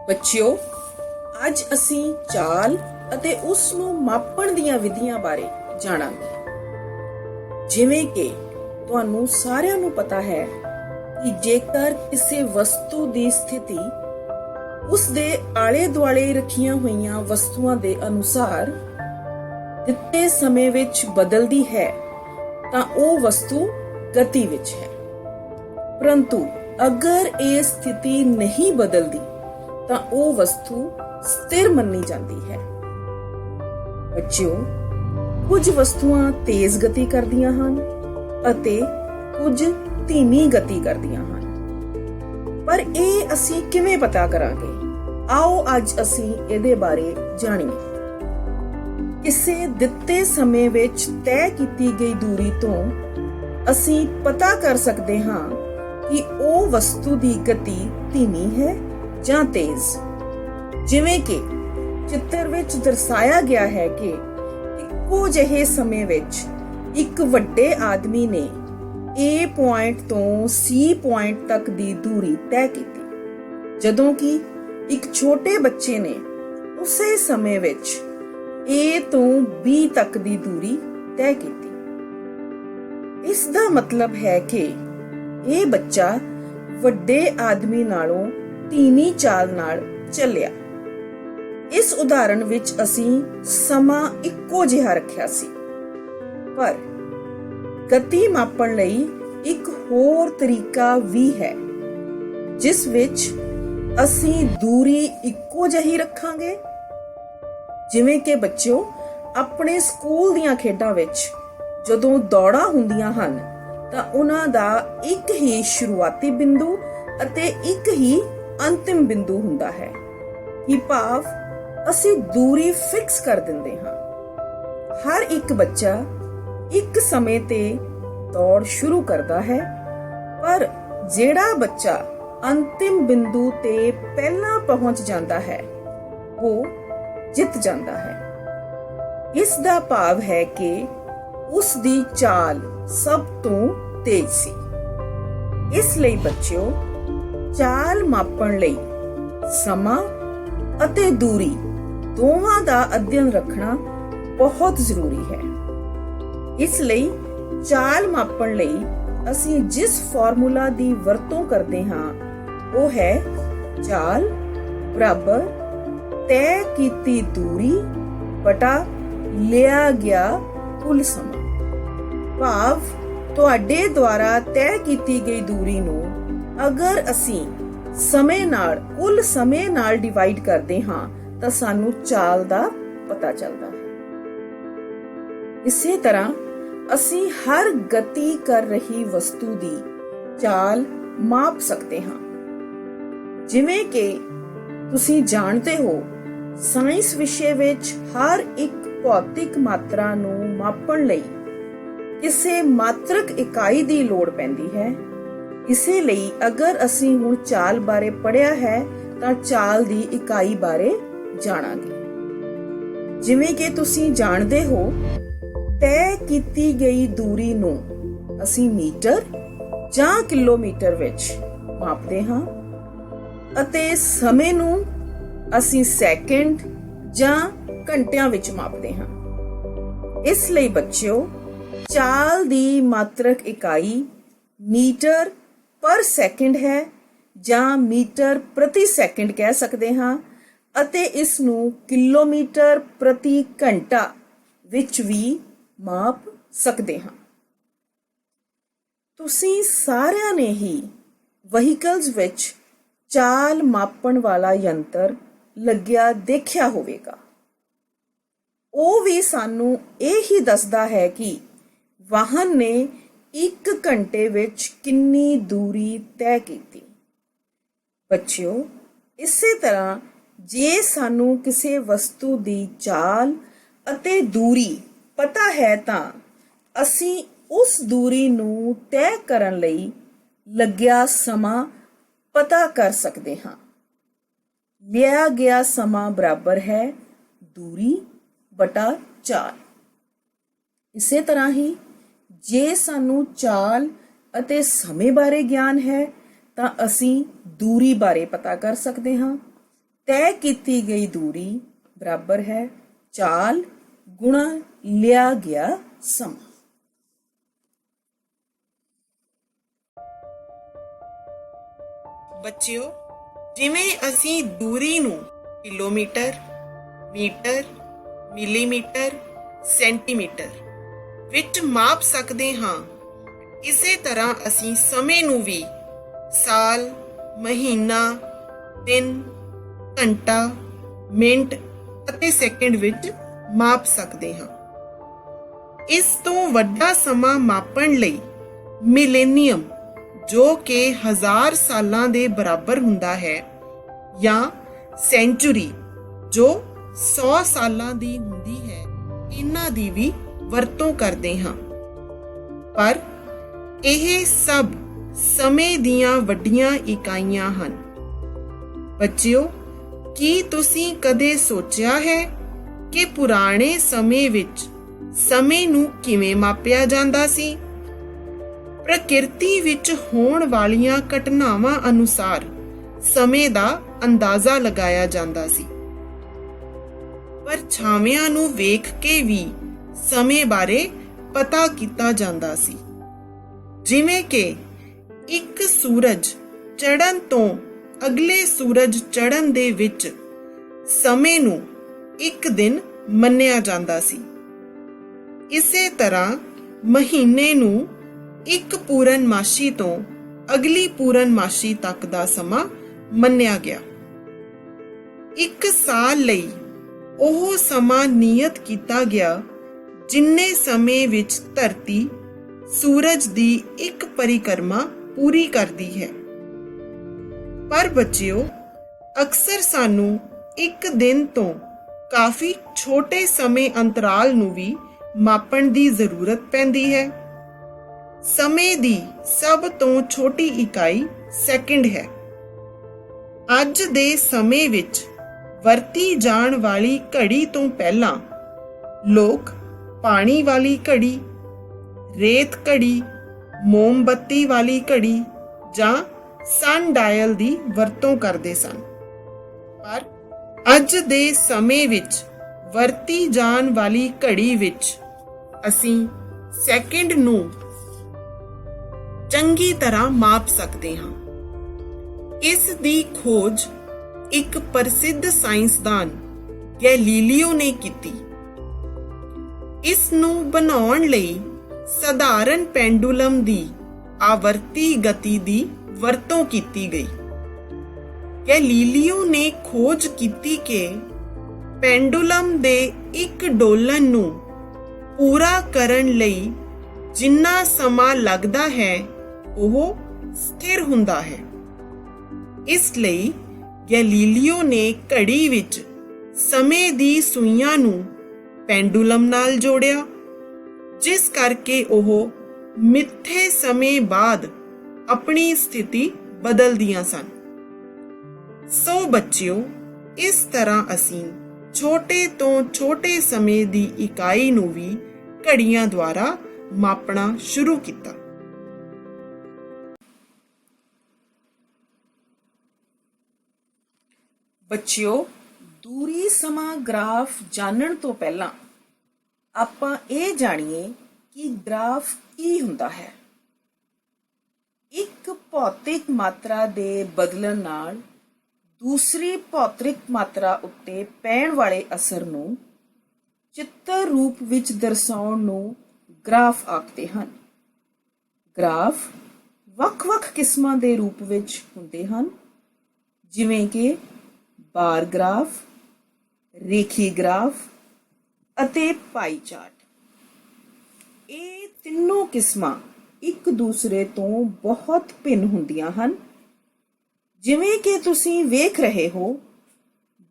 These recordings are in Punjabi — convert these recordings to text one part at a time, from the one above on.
ਬੱਚਿਓ, ਅੱਜ ਅਸੀਂ ਚਾਲ ਅਤੇ ਉਸ ਨੂੰ ਮਾਪਣ ਦੀਆਂ ਵਿਧੀਆਂ ਬਾਰੇ ਜਾਣਾਂਗੇ। ਜਿਵੇਂ ਕਿ ਤੁਹਾਨੂੰ ਸਾਰਿਆਂ ਨੂੰ ਪਤਾ ਹੈ ਕਿ ਜੇਕਰ ਕਿਸੇ ਵਸਤੂ ਦੀ ਸਥਿਤੀ ਉਸ ਦੇ ਆਲੇ ਦੁਆਲੇ ਰੱਖੀਆਂ ਹੋਈਆਂ ਵਸਤੂਆਂ ਦੇ ਅਨੁਸਾਰ ਦਿੱਤੇ ਸਮੇਂ ਵਿੱਚ ਬਦਲਦੀ ਹੈ ਤਾਂ ਉਹ ਵਸਤੂ ਗਤੀ ਵਿੱਚ ਹੈ। ਪਰੰਤੂ ਅਗਰ ਇਹ ਸਥਿਤੀ ਨਹੀਂ ਬਦਲਦੀ ਤਾਂ ਉਹ ਵਸਤੂ ਸਥਿਰ ਮੰਨੀ ਜਾਂਦੀ ਹੈ। ਬੱਚਿਓ, ਕੁਝ ਵਸਤੂਆਂ ਤੇਜ਼ ਗਤੀ ਕਰਦੀਆਂ ਹਨ ਅਤੇ ਕੁਝ ਧੀਮੀ ਗਤੀ ਕਰਦੀਆਂ ਹਨ। ਪਰ ਇਹ ਅਸੀਂ ਕਿਵੇਂ ਪਤਾ ਕਰਾਂਗੇ? ਆਓ ਅੱਜ ਅਸੀਂ ਇਹਦੇ ਬਾਰੇ ਜਾਣੀਏ। ਕਿਸੇ ਦਿੱਤੇ ਸਮੇਂ ਵਿੱਚ ਤੈਅ ਕੀਤੀ ਗਈ ਦੂਰੀ ਤੋਂ ਅਸੀਂ ਪਤਾ ਕਰ ਸਕਦੇ ਹਾਂ ਕਿ ਉਹ ਵਸਤੂ ਦੀ ਗਤੀ ਧੀਮੀ ਹੈ ਜਾਂ ਤੇਜ਼। ਜਿਵੇਂ ਕਿ ਚਿੱਤਰ ਵਿੱਚ ਦਰਸਾਇਆ ਗਿਆ ਹੈ ਕਿ ਇੱਕੋ ਜਿਹੇ ਸਮੇਂ ਵਿੱਚ ਇੱਕ ਵੱਡੇ ਆਦਮੀ ਨੇ A ਪੁਆਇੰਟ ਤੋਂ C ਪੁਆਇੰਟ ਤੱਕ ਦੀ ਦੂਰੀ ਤੈਅ ਕੀਤੀ, ਜਦੋਂ ਕਿ ਇੱਕ ਛੋਟੇ ਬੱਚੇ ਨੇ ਉਸੇ ਸਮੇਂ ਵਿੱਚ A ਤੋਂ B ਤੱਕ ਦੀ ਦੂਰੀ ਤੈਅ ਕੀਤੀ। ਇਸ ਦਾ ਮਤਲਬ ਹੈ ਕਿ ਇਹ ਬੱਚਾ ਵੱਡੇ ਆਦਮੀ ਨਾਲੋਂ ਧੀਮੀ ਚਾਲ ਨਾਲ ਚੱਲਿਆ। ਇਸ ਉਦਾਹਰਣ ਵਿੱਚ ਅਸੀਂ ਸਮਾਂ ਇੱਕੋ ਜਿਹਾ ਰੱਖਿਆ ਸੀ, ਪਰ ਗਤੀ ਮਾਪਣ ਲਈ ਇੱਕ ਹੋਰ ਤਰੀਕਾ ਵੀ ਹੈ ਜਿਸ ਵਿੱਚ ਅਸੀਂ ਦੂਰੀ ਇੱਕੋ ਜਿਹੀ ਰੱਖਾਂਗੇ। ਜਿਵੇਂ ਕਿ ਬੱਚਿਓ, ਆਪਣੇ ਸਕੂਲ ਦੀਆਂ ਖੇਡਾਂ ਵਿੱਚ ਜਦੋਂ ਦੌੜਾਂ ਹੁੰਦੀਆਂ ਹਨ ਤਾਂ ਉਹਨਾਂ ਦਾ ਇੱਕ ਹੀ ਸ਼ੁਰੂਆਤੀ ਬਿੰਦੂ ਅਤੇ ਇੱਕ ਹੀ ਅੰਤਿਮ ਬਿੰਦੂ ਹੁੰਦਾ ਹੈ। ਕਿ ਭਾਵ ਅਸੀਂ ਦੂਰੀ ਫਿਕਸ ਕਰ ਦਿੰਦੇ ਹਾਂ। ਹਰ ਇੱਕ ਬੱਚਾ ਇੱਕ ਸਮੇਂ ਤੇ ਦੌੜ ਸ਼ੁਰੂ ਕਰਦਾ ਹੈ, ਪਰ ਜਿਹੜਾ ਬੱਚਾ ਅੰਤਿਮ ਬਿੰਦੂ ਤੇ ਪਹਿਲਾਂ ਪਹੁੰਚ ਜਾਂਦਾ ਹੈ ਉਹ ਜਿੱਤ ਜਾਂਦਾ ਹੈ। ਇਸ ਦਾ ਭਾਵ ਹੈ ਕਿ ਉਸ ਦੀ ਚਾਲ ਸਭ ਤੋਂ ਤੇਜ਼ ਸੀ। ਇਸ ਲਈ ਬੱਚਿਓ, ਚਾਲ ਮਾਪਣ ਲਈ ਸਮਾਂ ਅਤੇ ਦੂਰੀ ਦੋਵਾਂ ਦਾ ਅਧਿਐਨ ਰੱਖਣਾ ਬਹੁਤ ਜ਼ਰੂਰੀ ਹੈ। ਇਸ ਲਈ ਚਾਲ ਮਾਪਣ ਲਈ ਅਸੀਂ ਜਿਸ ਫਾਰਮੂਲਾ ਦੀ ਵਰਤੋਂ ਕਰਦੇ ਹਾਂ ਉਹ ਹੈ ਚਾਲ ਬਰਾਬਰ ਤੈਅ ਕੀਤੀ ਦੂਰੀ ਬਟਾ ਲਿਆ ਗਿਆ ਕੁੱਲ ਸਮਾਂ। ਭਾਵ ਤੁਹਾਡੇ ਦੁਆਰਾ ਤੈਅ ਕੀਤੀ ਗਈ ਦੂਰੀ ਨੂੰ ਅਗਰ ਅਸੀਂ ਕੁੱਲ ਸਮੇਂ ਨਾਲ ਡਿਵਾਈਡ ਕਰਦੇ ਹਾਂ ਤਾਂ ਸਾਨੂੰ ਚਾਲ ਦਾ ਪਤਾ ਚੱਲਦਾ ਹੈ। ਇਸੇ ਤਰ੍ਹਾਂ ਅਸੀਂ ਹਰ ਗਤੀ ਕਰ ਰਹੀ ਵਸਤੂ ਦੀ ਚਾਲ ਮਾਪ ਸਕਦੇ ਹਾਂ। ਜਿਵੇਂ ਕਿ ਤੁਸੀਂ ਜਾਣਦੇ ਹੋ, ਸਾਇੰਸ ਵਿਸ਼ੇ ਵਿੱਚ ਹਰ ਇੱਕ ਭੌਤਿਕ ਮਾਤਰਾ ਨੂੰ ਮਾਪਣ ਲਈ ਕਿਸੇ ਮਾਤਰਕ ਇਕਾਈ ਦੀ ਲੋੜ ਪੈਂਦੀ ਹੈ। ਇਸੇ ਲਈ ਅਗਰ ਅਸੀਂ ਹੁਣ ਚਾਲ ਬਾਰੇ ਪੜ੍ਹਿਆ ਹੈ ਤਾਂ ਚਾਲ ਦੀ ਇਕਾਈ ਬਾਰੇ ਜਾਣਾਂਗੇ। ਜਿਵੇਂ ਕਿ ਤੁਸੀਂ ਜਾਣਦੇ ਹੋ, ਤੈਅ ਕੀਤੀ ਗਈ ਦੂਰੀ ਨੂੰ ਅਸੀਂ ਮੀਟਰ ਜਾਂ ਕਿਲੋਮੀਟਰ ਵਿੱਚ ਮਾਪਦੇ ਹਾਂ ਅਤੇ ਸਮੇਂ ਨੂੰ ਅਸੀਂ ਸੈਕਿੰਡ ਜਾਂ ਘੰਟਿਆਂ ਵਿੱਚ ਮਾਪਦੇ ਹਾਂ। ਇਸ ਲਈ ਬੱਚਿਓ, ਚਾਲ ਦੀ ਮਾਤਰਕ ਇਕਾਈ ਮੀਟਰ ਪਰ ਸੈਕਿੰਡ ਹੈ ਜਾਂ ਮੀਟਰ ਪ੍ਰਤੀ ਸੈਕਿੰਡ ਕਹਿ ਸਕਦੇ ਹਾਂ ਅਤੇ ਇਸ ਨੂੰ ਕਿਲੋਮੀਟਰ ਪ੍ਰਤੀ ਘੰਟਾ ਵਿੱਚ ਵੀ ਮਾਪ ਸਕਦੇ ਹਾਂ। ਤੁਸੀਂ ਸਾਰਿਆਂ ਨੇ ਹੀ ਵਹੀਕਲਸ ਵਿੱਚ ਚਾਲ ਮਾਪਣ ਵਾਲਾ ਯੰਤਰ ਲੱਗਿਆ ਦੇਖਿਆ ਹੋਵੇਗਾ। ਉਹ ਵੀ ਸਾਨੂੰ ਇਹ ਹੀ ਦੱਸਦਾ ਹੈ ਕਿ ਵਾਹਨ ਨੇ 1 ਘੰਟੇ ਵਿੱਚ ਕਿੰਨੀ ਦੂਰੀ ਤੈਅ ਕੀਤੀ। ਬੱਚਿਓ, ਇਸੇ ਤਰ੍ਹਾਂ ਜੇ ਸਾਨੂੰ ਕਿਸੇ ਵਸਤੂ ਦੀ ਚਾਲ ਅਤੇ ਦੂਰੀ ਪਤਾ ਹੈ ਤਾਂ ਅਸੀਂ ਉਸ ਦੂਰੀ ਨੂੰ ਤੈਅ ਕਰਨ ਲਈ ਲੱਗਿਆ ਸਮਾਂ ਪਤਾ ਕਰ ਸਕਦੇ ਹਾਂ। ਲਿਆ ਗਿਆ ਸਮਾਂ ਬਰਾਬਰ ਹੈ ਦੂਰੀ ਬਟਾ ਚਾਲ। ਇਸੇ ਤਰ੍ਹਾਂ ਹੀ ਜੇ ਸਾਨੂੰ ਚਾਲ ਅਤੇ ਸਮੇਂ ਬਾਰੇ ਗਿਆਨ ਹੈ ਤਾਂ ਅਸੀਂ ਦੂਰੀ ਬਾਰੇ ਪਤਾ ਕਰ ਸਕਦੇ ਹਾਂ। ਤੈਅ ਕੀਤੀ ਗਈ ਦੂਰੀ ਬਰਾਬਰ ਹੈ ਚਾਲ ਗੁਣਾ ਲਿਆ ਗਿਆ ਸਮਾਂ। ਬੱਚਿਓ, ਜਿਵੇਂ ਅਸੀਂ ਦੂਰੀ ਨੂੰ ਕਿਲੋਮੀਟਰ, ਮੀਟਰ, ਮਿਲੀਮੀਟਰ, ਸੈਂਟੀਮੀਟਰ ਵਿੱਚ ਮਾਪ ਸਕਦੇ ਹਾਂ, ਇਸੇ ਤਰ੍ਹਾਂ ਅਸੀਂ ਸਮੇਂ ਨੂੰ ਵੀ ਸਾਲ, ਮਹੀਨਾ, ਦਿਨ, ਘੰਟਾ, ਮਿੰਟ ਅਤੇ ਸੈਕਿੰਡ ਵਿੱਚ ਮਾਪ ਸਕਦੇ ਹਾਂ। ਇਸ ਤੋਂ ਵੱਡਾ ਸਮਾਂ ਮਾਪਣ ਲਈ ਮਿਲੇਨੀਅਮ, ਜੋ ਕਿ 1000 ਸਾਲਾਂ ਦੇ ਬਰਾਬਰ ਹੁੰਦਾ ਹੈ, ਜਾਂ ਸੈਂਚੁਰੀ, ਜੋ 100 ਸਾਲਾਂ ਦੀ ਹੁੰਦੀ ਹੈ, ਇਹਨਾਂ ਦੀ ਵੀ ਵਰਤੋਂ ਕਰਦੇ ਹਾਂ। ਪਰ ਇਹ ਸਭ ਸਮੇਂ ਦੀਆਂ ਵੱਡੀਆਂ ਇਕਾਈਆਂ ਹਨ। ਬੱਚਿਓ, ਕੀ ਤੁਸੀਂ ਕਦੇ ਸੋਚਿਆ ਹੈ ਕਿ ਪੁਰਾਣੇ ਸਮੇਂ ਵਿੱਚ ਸਮੇਂ ਨੂੰ ਕਿਵੇਂ ਮਾਪਿਆ ਜਾਂਦਾ ਸੀ? ਪ੍ਰਕਿਰਤੀ ਵਿੱਚ ਹੋਣ ਵਾਲੀਆਂ ਘਟਨਾਵਾਂ ਅਨੁਸਾਰ ਸਮੇਂ ਦਾ ਅੰਦਾਜ਼ਾ ਲਗਾਇਆ ਜਾਂਦਾ ਸੀ। ਪਰਛਾਵਿਆਂ ਨੂੰ ਵੇਖ ਕੇ ਵੀ ਸਮੇਂ ਬਾਰੇ ਪਤਾ ਕੀਤਾ ਜਾਂਦਾ ਸੀ। ਜਿਵੇਂ ਕਿ ਇੱਕ ਸੂਰਜ ਚੜ੍ਹਨ ਤੋਂ ਅਗਲੇ ਸੂਰਜ ਚੜ੍ਹਨ ਦੇ ਵਿੱਚ ਸਮੇਂ ਨੂੰ ਇੱਕ ਦਿਨ ਮੰਨਿਆ ਜਾਂਦਾ ਸੀ। ਇਸੇ ਤਰ੍ਹਾਂ ਮਹੀਨੇ ਨੂੰ ਇੱਕ ਪੂਰਨਮਾਸ਼ੀ ਤੋਂ ਅਗਲੀ ਪੂਰਨਮਾਸ਼ੀ ਤੱਕ ਦਾ ਸਮਾਂ ਮੰਨਿਆ ਗਿਆ। ਇੱਕ ਸਾਲ ਲਈ ਉਹ ਸਮਾਂ ਨਿਯਤ ਕੀਤਾ ਗਿਆ ਜਿੰਨੇ ਸਮੇਂ ਵਿੱਚ ਧਰਤੀ ਸੂਰਜ ਦੀ ਇੱਕ ਪਰਿਕਰਮਾ ਪੂਰੀ ਕਰਦੀ ਹੈ। ਪਰ ਬੱਚਿਓ, ਅਕਸਰ ਸਾਨੂੰ ਇੱਕ ਦਿਨ ਤੋਂ ਕਾਫੀ ਛੋਟੇ ਸਮੇਂ ਅੰਤਰਾਲ ਨੂੰ ਵੀ ਮਾਪਣ ਦੀ ਜ਼ਰੂਰਤ ਪੈਂਦੀ ਹੈ। ਸਮੇਂ ਦੀ ਸਭ ਤੋਂ ਛੋਟੀ ਇਕਾਈ ਸੈਕਿੰਡ ਹੈ। ਅੱਜ ਦੇ ਸਮੇਂ ਵਿੱਚ ਵਰਤੀ ਜਾਣ ਵਾਲੀ ਘੜੀ ਤੋਂ ਪਹਿਲਾਂ ਲੋਕ ਪਾਣੀ ਵਾਲੀ ਘੜੀ, ਰੇਤ ਘੜੀ, ਮੋਮਬੱਤੀ ਵਾਲੀ ਘੜੀ ਜਾਂ ਸਨ ਡਾਇਲ ਦੀ ਵਰਤੋਂ ਕਰਦੇ ਸਨ। ਪਰ ਅੱਜ ਦੇ ਸਮੇਂ ਵਿੱਚ ਵਰਤੀ ਜਾਣ ਵਾਲੀ ਘੜੀ ਵਿੱਚ ਅਸੀਂ ਸੈਕਿੰਡ ਨੂੰ ਚੰਗੀ ਤਰ੍ਹਾਂ ਮਾਪ ਸਕਦੇ ਹਾਂ। ਇਸ ਦੀ ਖੋਜ ਇੱਕ ਪ੍ਰਸਿੱਧ ਸਾਇੰਸਦਾਨ ਗੈਲੀਲੀਓ ਨੇ ਕੀਤੀ। ਇਸ ਨੂੰ ਬਣਾਉਣ ਲਈ ਸਧਾਰਨ ਪੈਂਡੂਲਮ ਦੀ ਆਵਰਤੀ ਗਤੀ ਦੀ ਵਰਤੋਂ ਕੀਤੀ ਗਈ। ਗੈਲੀਲੀਓ ਨੇ ਖੋਜ ਕੀਤੀ ਕਿ ਪੈਂਡੂਲਮ ਦੇ ਇੱਕ ਡੋਲਣ ਨੂੰ ਪੂਰਾ ਕਰਨ ਲਈ ਜਿੰਨਾ ਸਮਾਂ ਲੱਗਦਾ ਹੈ ਉਹ ਸਥਿਰ ਹੁੰਦਾ ਹੈ। ਇਸ ਲਈ ਗੈਲੀਲੀਓ ਨੇ ਘੜੀ ਵਿੱਚ ਸਮੇਂ ਦੀ ਸੂਈਆਂ ਨੂੰ ਪੈਂਡੂਲਮ ਨਾਲ ਜੋੜਿਆ, ਜਿਸ ਕਰਕੇ ਉਹ ਮਿੱਥੇ ਸਮੇਂ ਬਾਅਦ ਆਪਣੀ ਸਥਿਤੀ ਬਦਲਦੀਆਂ ਸਨ। ਸੋ ਬੱਚਿਓ, ਇਸ ਤਰ੍ਹਾਂ ਅਸੀਂ ਛੋਟੇ ਤੋਂ ਛੋਟੇ ਸਮੇਂ ਦੀ ਇਕਾਈ ਨੂੰ ਵੀ ਘੜੀਆਂ ਦੁਆਰਾ ਮਾਪਣਾ ਸ਼ੁਰੂ ਕੀਤਾ। ਬੱਚਿਓ, ਦੂਰੀ ਸਮਾਂ ਗ੍ਰਾਫ ਜਾਣਨ ਤੋਂ ਪਹਿਲਾਂ ਆਪਾਂ ਇਹ ਜਾਣੀਏ ਕਿ ਗ੍ਰਾਫ ਕੀ ਹੁੰਦਾ ਹੈ। ਇੱਕ ਭੌਤਿਕ ਮਾਤਰਾ ਦੇ ਬਦਲਣ ਨਾਲ ਦੂਸਰੀ ਭੌਤਿਕ ਮਾਤਰਾ ਉੱਤੇ ਪੈਣ ਵਾਲੇ ਅਸਰ ਨੂੰ ਚਿੱਤਰ ਰੂਪ ਵਿੱਚ ਦਰਸਾਉਣ ਨੂੰ ਗ੍ਰਾਫ ਆਖਦੇ ਹਨ। ਗ੍ਰਾਫ ਵੱਖ-ਵੱਖ ਕਿਸਮਾਂ ਦੇ ਰੂਪ ਵਿੱਚ ਹੁੰਦੇ ਹਨ, ਜਿਵੇਂ ਕਿ ਬਾਰ ਗ੍ਰਾਫ, ਰੇਖੀ ਗ੍ਰਾਫ ਅਤੇ ਪਾਈ ਚਾਰਟ। ਇਹ ਤਿੰਨੋਂ ਕਿਸਮਾਂ ਇੱਕ ਦੂਸਰੇ ਤੋਂ ਬਹੁਤ ਭਿੰਨ ਹੁੰਦੀਆਂ ਹਨ। ਜਿਵੇਂ ਕਿ ਤੁਸੀਂ ਵੇਖ ਰਹੇ ਹੋ,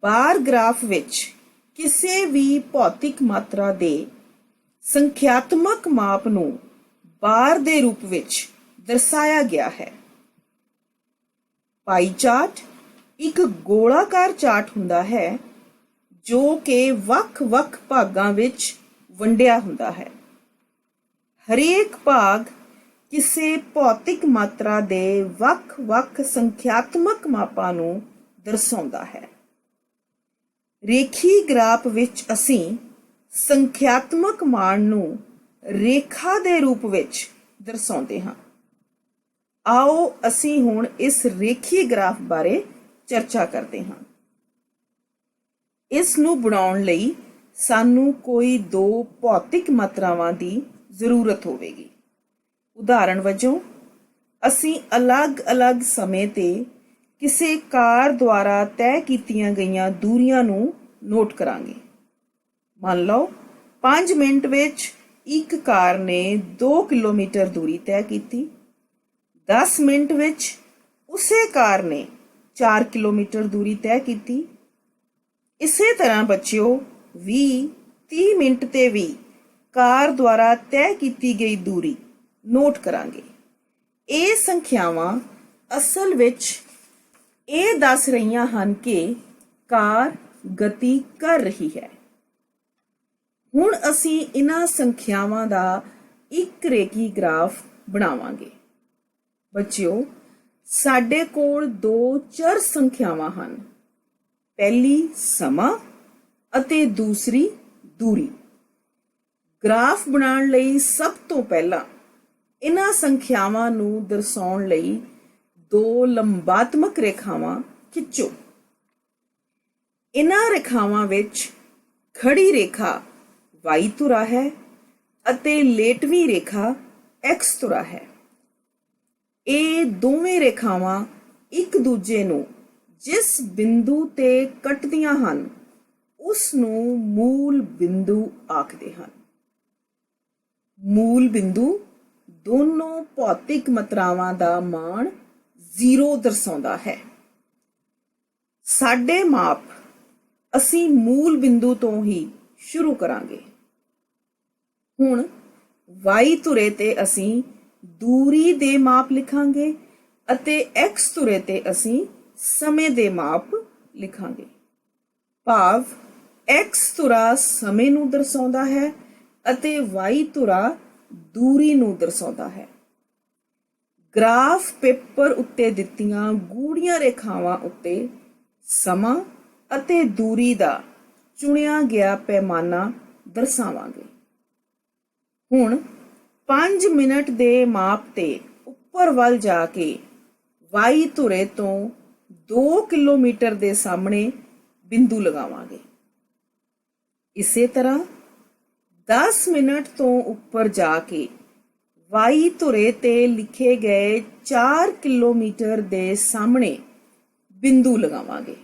ਬਾਰ ਗ੍ਰਾਫ ਵਿੱਚ ਕਿਸੇ ਵੀ ਭੌਤਿਕ ਮਾਤਰਾ ਦੇ ਸੰਖਿਆਤਮਕ ਮਾਪ ਨੂੰ ਬਾਰ ਦੇ ਰੂਪ ਵਿੱਚ ਦਰਸਾਇਆ ਗਿਆ ਹੈ। ਪਾਈ ਚਾਰਟ ਇੱਕ ਗੋਲਾਕਾਰ ਚਾਰਟ ਹੁੰਦਾ ਹੈ ਜੋ ਕਿ ਵੱਖ-ਵੱਖ ਭਾਗਾਂ ਵਿੱਚ ਵੰਡਿਆ ਹੁੰਦਾ ਹੈ। ਹਰੇਕ ਭਾਗ ਕਿਸੇ ਭੌਤਿਕ ਮਾਤਰਾ ਦੇ ਵੱਖ-ਵੱਖ ਸੰਖਿਆਤਮਕ ਮਾਪਾਂ ਨੂੰ ਦਰਸਾਉਂਦਾ ਹੈ। ਰੇਖੀ ਗ੍ਰਾਫ ਵਿੱਚ ਅਸੀਂ ਸੰਖਿਆਤਮਕ ਮਾਨ ਨੂੰ ਰੇਖਾ ਦੇ ਰੂਪ ਵਿੱਚ ਦਰਸਾਉਂਦੇ ਹਾਂ। ਆਓ ਅਸੀਂ ਹੁਣ ਇਸ ਰੇਖੀ ਗ੍ਰਾਫ ਬਾਰੇ ਚਰਚਾ ਕਰਦੇ ਹਾਂ। ਇਸ ਨੂੰ ਬਣਾਉਣ ਲਈ ਸਾਨੂੰ ਕੋਈ ਦੋ ਭੌਤਿਕ ਮਾਤਰਾਵਾਂ ਦੀ ਜ਼ਰੂਰਤ ਹੋਵੇਗੀ। ਉਦਾਹਰਣ ਵਜੋਂ ਅਸੀਂ ਅਲੱਗ-ਅਲੱਗ ਸਮੇਂ ਤੇ ਕਿਸੇ ਕਾਰ ਦੁਆਰਾ ਤੈਅ ਕੀਤੀਆਂ ਗਈਆਂ ਦੂਰੀਆਂ ਨੂੰ ਨੋਟ ਕਰਾਂਗੇ। ਮੰਨ ਲਓ 5 ਮਿੰਟ ਵਿੱਚ ਇੱਕ ਕਾਰ ਨੇ 2 ਕਿਲੋਮੀਟਰ ਦੂਰੀ ਤੈਅ ਕੀਤੀ। 10 ਮਿੰਟ ਵਿੱਚ ਉਸੇ ਕਾਰ ਨੇ 4 ਕਿਲੋਮੀਟਰ ਦੂਰੀ ਤੈਅ ਕੀਤੀ। ਇਸੇ ਤਰ੍ਹਾਂ ਬੱਚਿਓ 20-30 ਮਿੰਟ ਤੇ ਵੀ ਕਾਰ ਦੁਆਰਾ ਤੈਅ ਕੀਤੀ ਗਈ ਦੂਰੀ ਨੋਟ ਕਰਾਂਗੇ। ਇਹ ਸੰਖਿਆਵਾਂ ਅਸਲ ਵਿੱਚ ਇਹ ਦੱਸ ਰਹੀਆਂ ਹਨ ਕਿ ਕਾਰ ਗਤੀ ਕਰ ਰਹੀ ਹੈ। ਹੁਣ ਅਸੀਂ ਇਹਨਾਂ ਸੰਖਿਆਵਾਂ ਦਾ ਇੱਕ ਰੇਖੀ ਗ੍ਰਾਫ ਬਣਾਵਾਂਗੇ। ਬੱਚਿਓ, ਸਾਡੇ ਕੋਲ ਦੋ ਚਰ ਸੰਖਿਆਵਾਂ ਹਨ, ਪਹਿਲੀ ਸਮਾਂ ਅਤੇ ਦੂਸਰੀ ਦੂਰੀ। ਗ੍ਰਾਫ ਬਣਾਉਣ ਲਈ ਸਭ ਤੋਂ ਪਹਿਲਾਂ ਇਹਨਾਂ ਸੰਖਿਆਵਾਂ ਨੂੰ ਦਰਸਾਉਣ ਲਈ ਦੋ ਲੰਬਾਤਮਕ ਰੇਖਾਵਾਂ ਖਿੱਚੋ। ਇਹਨਾਂ ਰੇਖਾਵਾਂ ਵਿੱਚ ਖੜੀ ਰੇਖਾ y ਧੁਰਾ ਹੈ ਅਤੇ ਲੇਟਵੀਂ ਰੇਖਾ x ਧੁਰਾ ਹੈ। ਇਹ ਦੋਵੇਂ ਰੇਖਾਵਾਂ ਇੱਕ ਦੂਜੇ ਨੂੰ ਜਿਸ ਬਿੰਦੂ ਤੇ ਕੱਟਦੀਆਂ ਹਨ ਉਸ ਨੂੰ ਮੂਲ ਬਿੰਦੂ ਆਖਦੇ ਹਨ। ਮੂਲ ਬਿੰਦੂ ਦੋਨੋਂ ਭੌਤਿਕ ਮਾਤਰਾਵਾਂ ਦਾ ਮਾਨ 0 ਦਰਸਾਉਂਦਾ ਹੈ। ਸਾਡੇ ਮਾਪ ਅਸੀਂ ਮੂਲ ਬਿੰਦੂ ਤੋਂ ਹੀ ਸ਼ੁਰੂ ਕਰਾਂਗੇ। ਹੁਣ y ਧੁਰੇ ਤੇ ਅਸੀਂ ਦੂਰੀ ਦੇ ਮਾਪ ਲਿਖਾਂਗੇ ਅਤੇ x ਧੁਰੇ ਤੇ ਅਸੀਂ ਸਮੇਂ ਦੇ ਮਾਪ ਲਿਖਾਂਗੇ। ਭਾਵ x ਧੁਰਾ ਸਮੇਂ ਨੂੰ ਦਰਸਾਉਂਦਾ ਹੈ ਅਤੇ y ਧੁਰਾ ਦੂਰੀ ਨੂੰ ਦਰਸਾਉਂਦਾ ਹੈ। ਗ੍ਰਾਫ ਪੇਪਰ ਉੱਤੇ ਦਿੱਤੀਆਂ ਗੂੜੀਆਂ ਰੇਖਾਵਾਂ ਉੱਤੇ ਸਮਾਂ ਅਤੇ ਦੂਰੀ ਦਾ ਚੁਣਿਆ ਗਿਆ ਪੈਮਾਨਾ ਦਰਸਾਵਾਂਗੇ। ਹੁਣ 5 ਮਿੰਟ ਦੇ ਮਾਪ ਤੇ ਉੱਪਰ ਵੱਲ ਜਾ ਕੇ y ਧੁਰੇ ਤੋਂ 2 ਕਿਲੋਮੀਟਰ ਦੇ ਸਾਹਮਣੇ ਬਿੰਦੂ ਲਗਾਵਾਂਗੇ। ਇਸੇ ਤਰ੍ਹਾਂ 10 ਮਿੰਟ ਤੋਂ ਉੱਪਰ ਜਾ ਕੇ y ਧੁਰੇ ਤੇ ਲਿਖੇ ਗਏ 4 ਕਿਲੋਮੀਟਰ ਦੇ ਸਾਹਮਣੇ ਬਿੰਦੂ ਲਗਾਵਾਂਗੇ।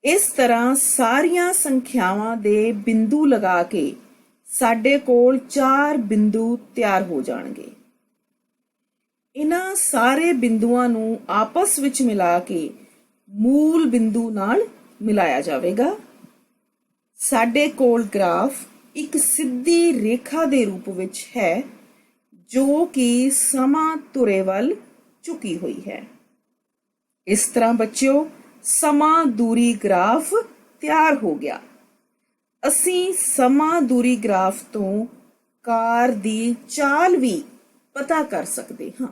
ਇਸ ਤਰ੍ਹਾਂ ਸਾਰੀਆਂ ਸੰਖਿਆਵਾਂ ਦੇ ਬਿੰਦੂ ਲਗਾ ਕੇ ਸਾਡੇ ਕੋਲ 4 ਬਿੰਦੂ ਤਿਆਰ ਹੋ ਜਾਣਗੇ। ਇਹਨਾਂ ਸਾਰੇ ਬਿੰਦੂਆਂ ਨੂੰ ਆਪਸ ਵਿੱਚ ਮਿਲਾ ਕੇ ਮੂਲ ਬਿੰਦੂ ਨਾਲ ਮਿਲਾਇਆ ਜਾਵੇਗਾ। ਸਾਡੇ ਕੋਲ ਗ੍ਰਾਫ ਇੱਕ ਸਿੱਧੀ ਰੇਖਾ ਦੇ ਰੂਪ ਵਿੱਚ ਹੈ ਜੋ ਕਿ ਸਮਾਂ ਧੁਰੇ ਵੱਲ ਝੁਕੀ ਹੋਈ ਹੈ। ਇਸ ਤਰ੍ਹਾਂ ਬੱਚਿਓ ਸਮਾਂ ਦੂਰੀ ਗ੍ਰਾਫ ਤਿਆਰ ਹੋ ਗਿਆ। ਅਸੀਂ ਸਮਾਂ ਦੂਰੀ ਗ੍ਰਾਫ ਤੋਂ ਕਾਰ ਦੀ ਚਾਲ ਵੀ ਪਤਾ ਕਰ ਸਕਦੇ ਹਾਂ।